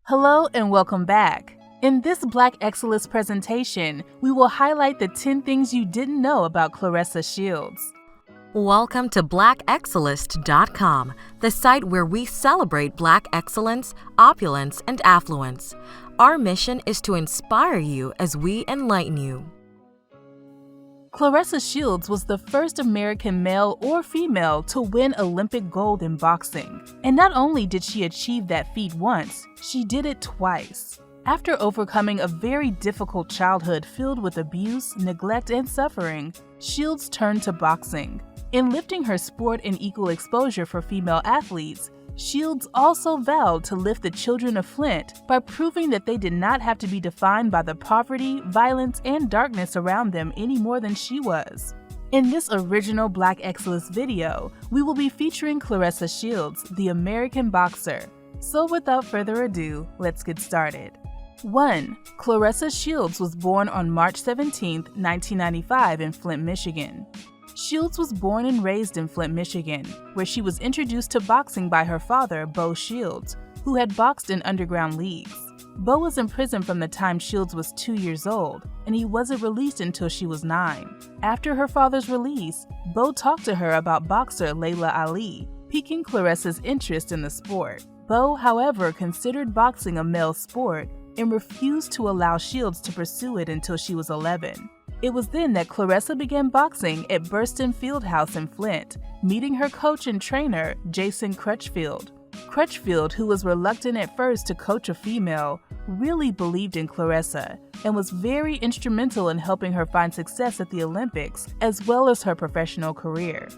Hello and welcome back. In this Black Excellist presentation, we will highlight the 10 things you didn't know about Claressa Shields. Welcome to blackexcellist.com, the site where we celebrate Black excellence, opulence, and affluence. Our mission is to inspire you as we enlighten you. Claressa Shields was the first American male or female to win Olympic gold in boxing. And not only did she achieve that feat once, she did it twice. After overcoming a very difficult childhood filled with abuse, neglect, and suffering, Shields turned to boxing. In lifting her sport and equal exposure for female athletes, Shields also vowed to lift the children of Flint by proving that they did not have to be defined by the poverty, violence, and darkness around them any more than she was. In this original Black Excellist video, we will be featuring Claressa Shields, the American boxer. So without further ado, let's get started. 1. Claressa Shields was born on March 17, 1995 in Flint, Michigan. Shields was born and raised in Flint, Michigan, where she was introduced to boxing by her father, Bo Shields, who had boxed in underground leagues. Bo was in prison from the time Shields was 2 years old, and he wasn't released until she was 9. After her father's release, Bo talked to her about boxer Laila Ali, piquing Claressa's interest in the sport. Bo, however, considered boxing a male sport and refused to allow Shields to pursue it until she was 11. It was then that Claressa began boxing at Burston Fieldhouse in Flint, meeting her coach and trainer, Jason Crutchfield. Crutchfield, who was reluctant at first to coach a female, really believed in Claressa and was very instrumental in helping her find success at the Olympics as well as her professional career.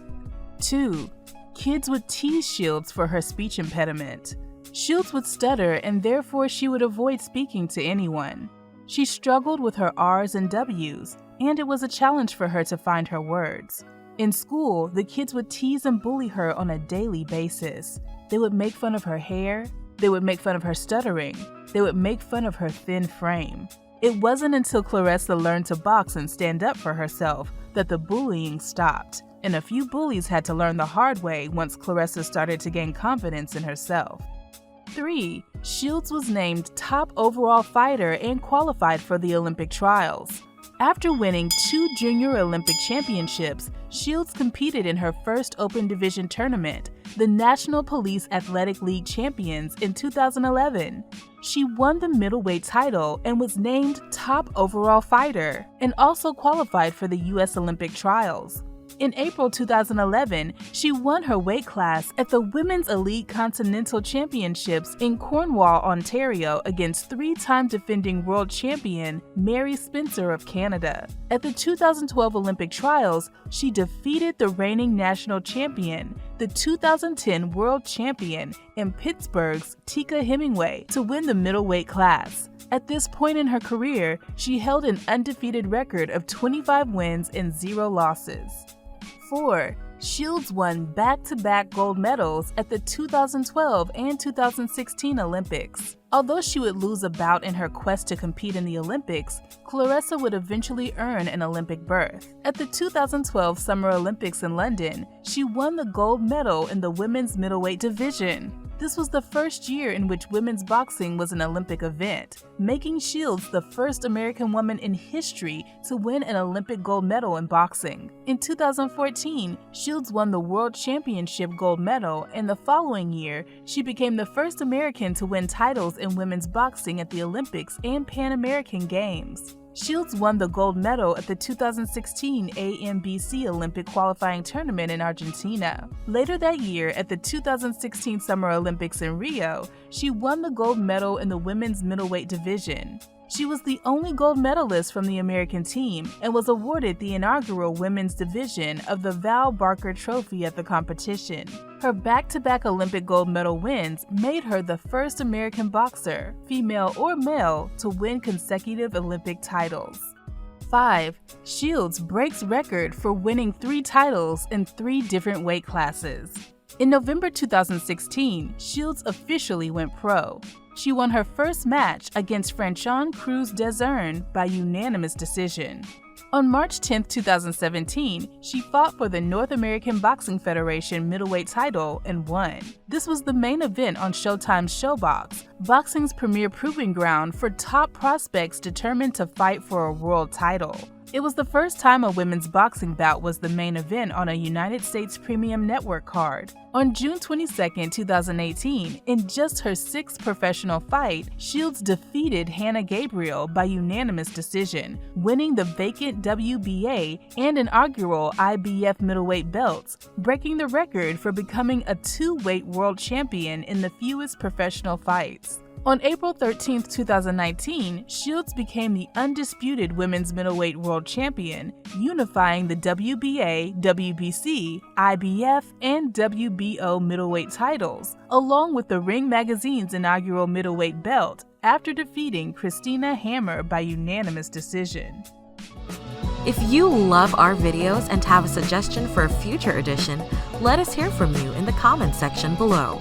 2. Kids would tease Shields for her speech impediment. Shields would stutter and therefore she would avoid speaking to anyone. She struggled with her R's and W's, and it was a challenge for her to find her words. In school, the kids would tease and bully her on a daily basis. They would make fun of her hair, they would make fun of her stuttering, they would make fun of her thin frame. It wasn't until Claressa learned to box and stand up for herself that the bullying stopped, and a few bullies had to learn the hard way once Claressa started to gain confidence in herself. 3. Shields was named top overall fighter and qualified for the Olympic trials. After winning 2 junior Olympic championships, Shields competed in her first open division tournament, the National Police Athletic League Champions, in 2011. She won the middleweight title and was named top overall fighter, and also qualified for the U.S. Olympic trials. In April 2011, she won her weight class at the Women's Elite Continental Championships in Cornwall, Ontario, against 3-time defending world champion Mary Spencer of Canada. At the 2012 Olympic trials, she defeated the reigning national champion, the 2010 world champion and Pittsburgh's Tika Hemingway, to win the middleweight class. At this point in her career, she held an undefeated record of 25 wins and 0 losses. 4. Shields won back-to-back gold medals at the 2012 and 2016 Olympics. Although she would lose a bout in her quest to compete in the Olympics, Claressa would eventually earn an Olympic berth. At the 2012 Summer Olympics in London, she won the gold medal in the women's middleweight division. This was the first year in which women's boxing was an Olympic event, making Shields the first American woman in history to win an Olympic gold medal in boxing. In 2014, Shields won the World Championship gold medal, and the following year, she became the first American to win titles in women's boxing at the Olympics and Pan American Games. Shields won the gold medal at the 2016 AMBC Olympic qualifying tournament in Argentina. Later that year, at the 2016 Summer Olympics in Rio, she won the gold medal in the women's middleweight division. She was the only gold medalist from the American team and was awarded the inaugural women's division of the Val Barker Trophy at the competition. Her back-to-back Olympic gold medal wins made her the first American boxer, female or male, to win consecutive Olympic titles. 5. Shields breaks record for winning 3 titles in 3 different weight classes. In November 2016, Shields officially went pro. She won her first match against Franchon Cruz Desern by unanimous decision. On March 10, 2017, she fought for the North American Boxing Federation middleweight title and won. This was the main event on Showtime's ShoBox, boxing's premier proving ground for top prospects determined to fight for a world title. It was the first time a women's boxing bout was the main event on a United States Premium Network card. On June 22, 2018, in just her sixth professional fight, Shields defeated Hannah Gabriel by unanimous decision, winning the vacant WBA and inaugural IBF middleweight belts, breaking the record for becoming a two-weight world champion in the fewest professional fights. On April 13, 2019, Shields became the undisputed women's middleweight world champion, unifying the WBA, WBC, IBF, and WBO middleweight titles, along with the Ring Magazine's inaugural middleweight belt, after defeating Christina Hammer by unanimous decision. If you love our videos and have a suggestion for a future edition, let us hear from you in the comments section below.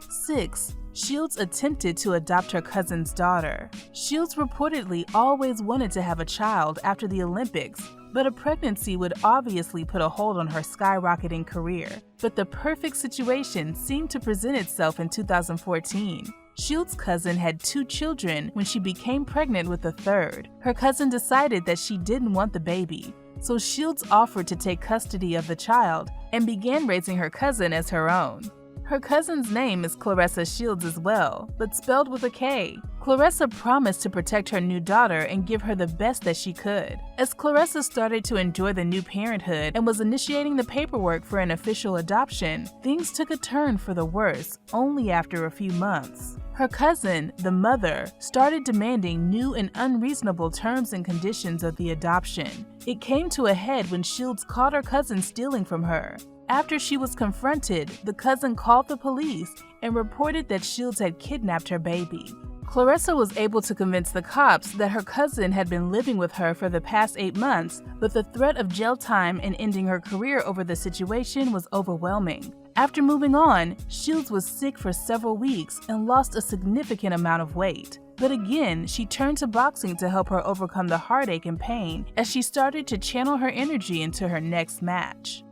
6. Shields attempted to adopt her cousin's daughter. Shields reportedly always wanted to have a child after the Olympics, but a pregnancy would obviously put a hold on her skyrocketing career. But the perfect situation seemed to present itself in 2014. Shields' cousin had 2 children when she became pregnant with a third. Her cousin decided that she didn't want the baby, so Shields offered to take custody of the child and began raising her cousin as her own. Her cousin's name is Claressa Shields as well, but spelled with a K. Claressa promised to protect her new daughter and give her the best that she could. As Claressa started to enjoy the new parenthood and was initiating the paperwork for an official adoption, things took a turn for the worse only after a few months. Her cousin, the mother, started demanding new and unreasonable terms and conditions of the adoption. It came to a head when Shields caught her cousin stealing from her. After she was confronted, the cousin called the police and reported that Shields had kidnapped her baby. Claressa was able to convince the cops that her cousin had been living with her for the past 8 months, but the threat of jail time and ending her career over the situation was overwhelming. After moving on, Shields was sick for several weeks and lost a significant amount of weight. But again, she turned to boxing to help her overcome the heartache and pain as she started to channel her energy into her next match.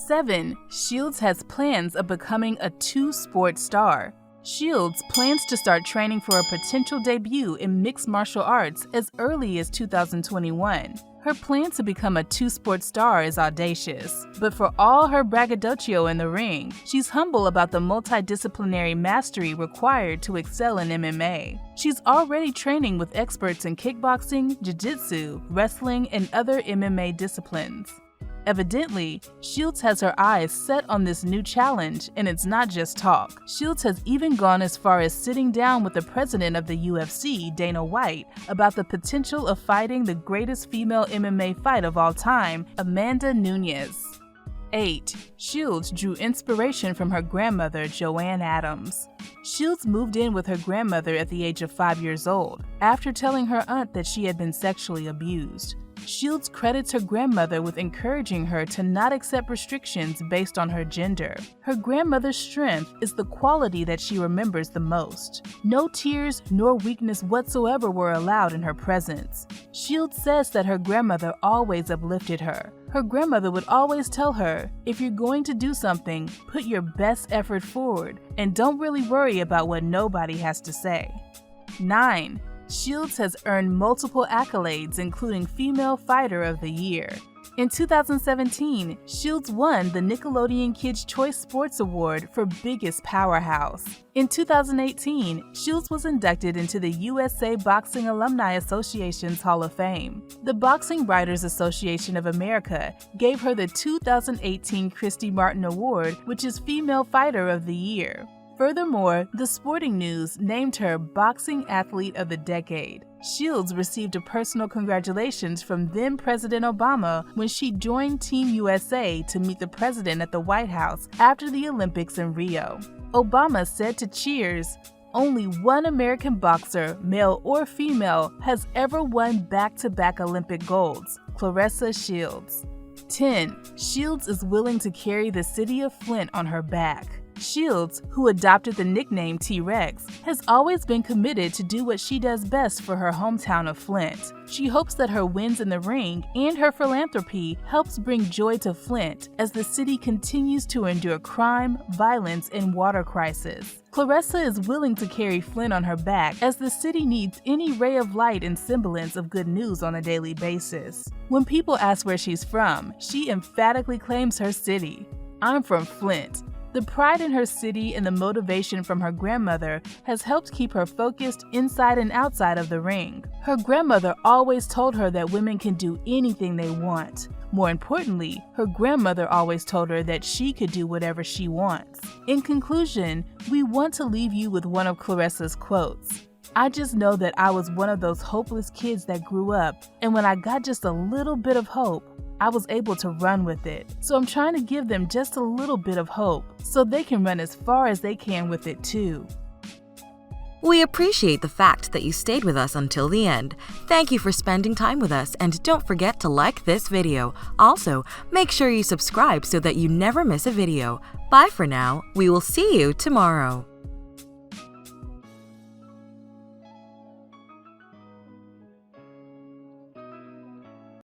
7. Shields has plans of becoming a two-sport star. Shields plans to start training for a potential debut in mixed martial arts as early as 2021. Her plan to become a two-sport star is audacious, but for all her braggadocio in the ring, she's humble about the multidisciplinary mastery required to excel in MMA. She's already training with experts in kickboxing, jiu-jitsu, wrestling, and other MMA disciplines. Evidently, Shields has her eyes set on this new challenge, and it's not just talk. Shields has even gone as far as sitting down with the president of the UFC, Dana White, about the potential of fighting the greatest female MMA fight of all time, Amanda Nunes. 8. Shields drew inspiration from her grandmother, Joanne Adams. Shields moved in with her grandmother at the age of 5 years old, after telling her aunt that she had been sexually abused. Shields credits her grandmother with encouraging her to not accept restrictions based on her gender. Her grandmother's strength is the quality that she remembers the most. No tears nor weakness whatsoever were allowed in her presence. Shields says that her grandmother always uplifted her. Her grandmother would always tell her, if you're going to do something, put your best effort forward and don't really worry about what nobody has to say. 9. Shields has earned multiple accolades, including Female Fighter of the Year. In 2017, Shields won the Nickelodeon Kids' Choice Sports Award for Biggest Powerhouse. In 2018, Shields was inducted into the USA Boxing Alumni Association's Hall of Fame. The Boxing Writers Association of America gave her the 2018 Christy Martin Award, which is Female Fighter of the Year. Furthermore, The Sporting News named her Boxing Athlete of the Decade. Shields received a personal congratulations from then-President Obama when she joined Team USA to meet the president at the White House after the Olympics in Rio. Obama said to Cheers, "Only one American boxer, male or female, has ever won back-to-back Olympic golds, Claressa Shields." 10. Shields is willing to carry the city of Flint on her back. Shields, who adopted the nickname T-Rex, has always been committed to do what she does best for her hometown of Flint. She hopes that her wins in the ring and her philanthropy helps bring joy to Flint as the city continues to endure crime, violence, and water crisis. Claressa is willing to carry Flint on her back as the city needs any ray of light and semblance of good news on a daily basis. When people ask where she's from, she emphatically claims her city. "I'm from Flint." The pride in her city and the motivation from her grandmother has helped keep her focused inside and outside of the ring. Her grandmother always told her that women can do anything they want. More importantly, her grandmother always told her that she could do whatever she wants. In conclusion, we want to leave you with one of Claressa's quotes. "I just know that I was one of those hopeless kids that grew up, and when I got just a little bit of hope, I was able to run with it. So I'm trying to give them just a little bit of hope so they can run as far as they can with it too." We appreciate the fact that you stayed with us until the end. Thank you for spending time with us, and don't forget to like this video. Also, make sure you subscribe so that you never miss a video. Bye for now. We will see you tomorrow.